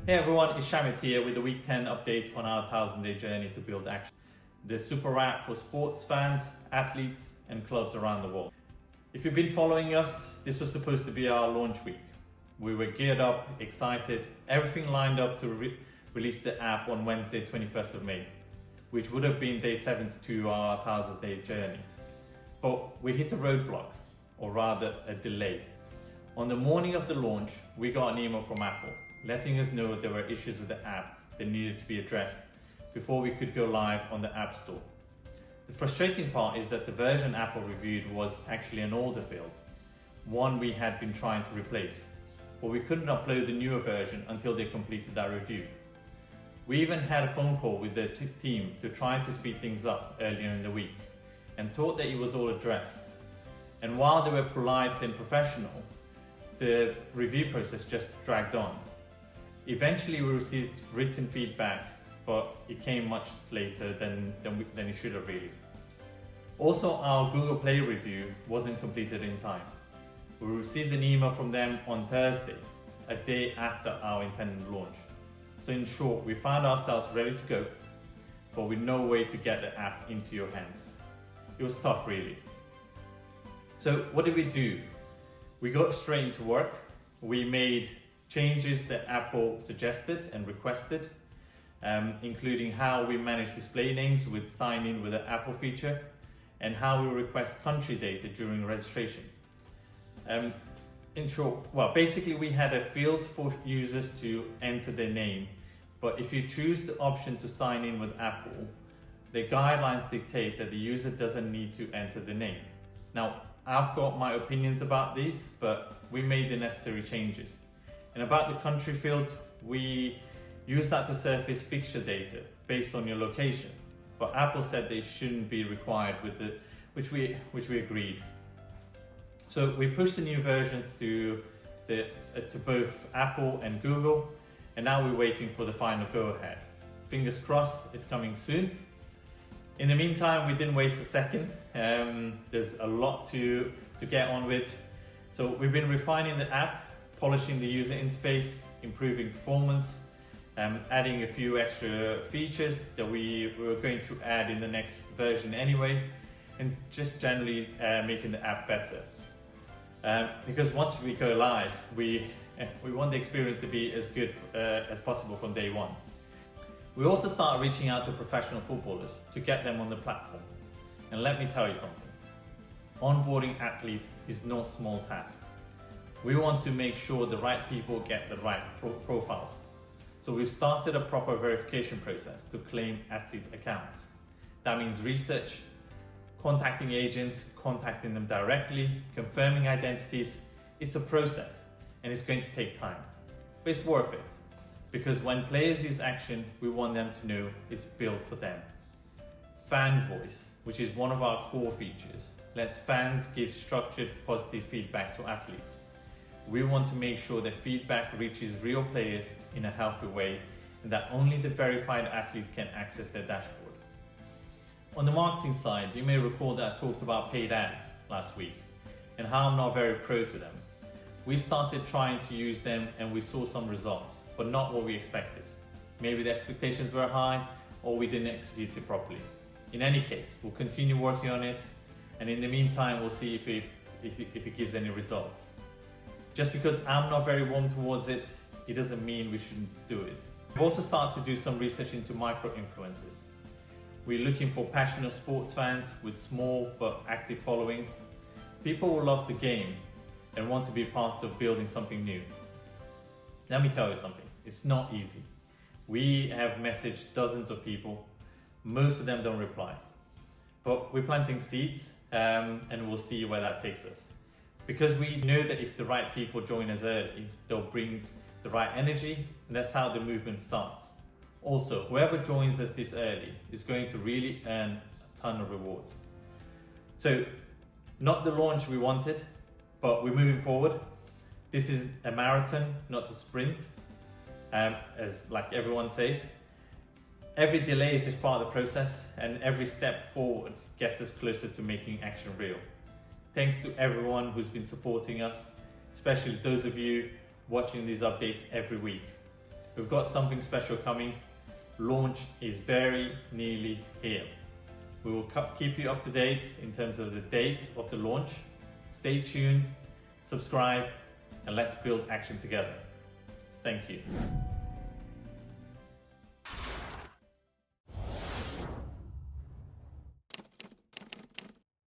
Hey everyone, it's Shamit here with the Week 10 update on our 1,000-day journey to build Action, the super app for sports fans, athletes and clubs around the world. If you've been following us, this was supposed to be our launch week. We were geared up, excited, everything lined up to release the app on Wednesday, 21st of May, which would have been day 72 of our 1,000-day journey. But we hit a roadblock, or rather a delay. On the morning of the launch, we got an email from Apple letting us know there were issues with the app that needed to be addressed before we could go live on the App Store. The frustrating part is that the version Apple reviewed was actually an older build, one we had been trying to replace, but we couldn't upload the newer version until they completed that review. We even had a phone call with the team to try to speed things up earlier in the week and thought that it was all addressed. And while they were polite and professional, the review process just dragged on. Eventually we received written feedback, but it came much later than it should have really. Also, our Google Play review wasn't completed in time. We received an email from them on Thursday, a day after our intended launch. So in short, we found ourselves ready to go, but with no way to get the app into your hands. It was tough really. So what did we do? We got straight into work. We made changes that Apple suggested and requested, including how we manage display names with sign in with the Apple feature and how we request country data during registration. In short, well, basically we had a field for users to enter their name, but if you choose the option to sign in with Apple, the guidelines dictate that the user doesn't need to enter the name. Now, I've got my opinions about this, but we made the necessary changes. And about the country field, we use that to surface fixture data based on your location. But Apple said they shouldn't be required which we agreed. So we pushed the new versions to both Apple and Google, and now we're waiting for the final go-ahead. Fingers crossed, it's coming soon. In the meantime, we didn't waste a second. There's a lot to get on with. So we've been refining the app, polishing the user interface, improving performance, adding a few extra features that we were going to add in the next version anyway, and just generally making the app better. Because once we go live, we want the experience to be as good as possible from day one. We also started reaching out to professional footballers to get them on the platform. And let me tell you something, onboarding athletes is no small task. We want to make sure the right people get the right profiles. So we've started a proper verification process to claim athlete accounts. That means research, contacting agents, contacting them directly, confirming identities. It's a process and it's going to take time, but it's worth it. Because when players use Action, we want them to know it's built for them. Fan voice, which is one of our core features, lets fans give structured, positive feedback to athletes. We want to make sure that feedback reaches real players in a healthy way and that only the verified athlete can access their dashboard. On the marketing side, you may recall that I talked about paid ads last week and how I'm not very pro to them. We started trying to use them and we saw some results, but not what we expected. Maybe the expectations were high or we didn't execute it properly. In any case, we'll continue working on it, and in the meantime, we'll see if it gives any results. Just because I'm not very warm towards it, it doesn't mean we shouldn't do it. We've also started to do some research into micro-influencers. We're looking for passionate sports fans with small but active followings. People who love the game and want to be part of building something new. Let me tell you something, it's not easy. We have messaged dozens of people, most of them don't reply. But we're planting seeds and we'll see where that takes us. Because we know that if the right people join us early, they'll bring the right energy, and that's how the movement starts. Also, whoever joins us this early is going to really earn a ton of rewards. So, not the launch we wanted, but we're moving forward. This is a marathon, not a sprint, as like everyone says. Every delay is just part of the process, and every step forward gets us closer to making Action real. Thanks to everyone who's been supporting us, especially those of you watching these updates every week. We've got something special coming. Launch is very nearly here. We will keep you up to date in terms of the date of the launch. Stay tuned, subscribe, and let's build action together. Thank you.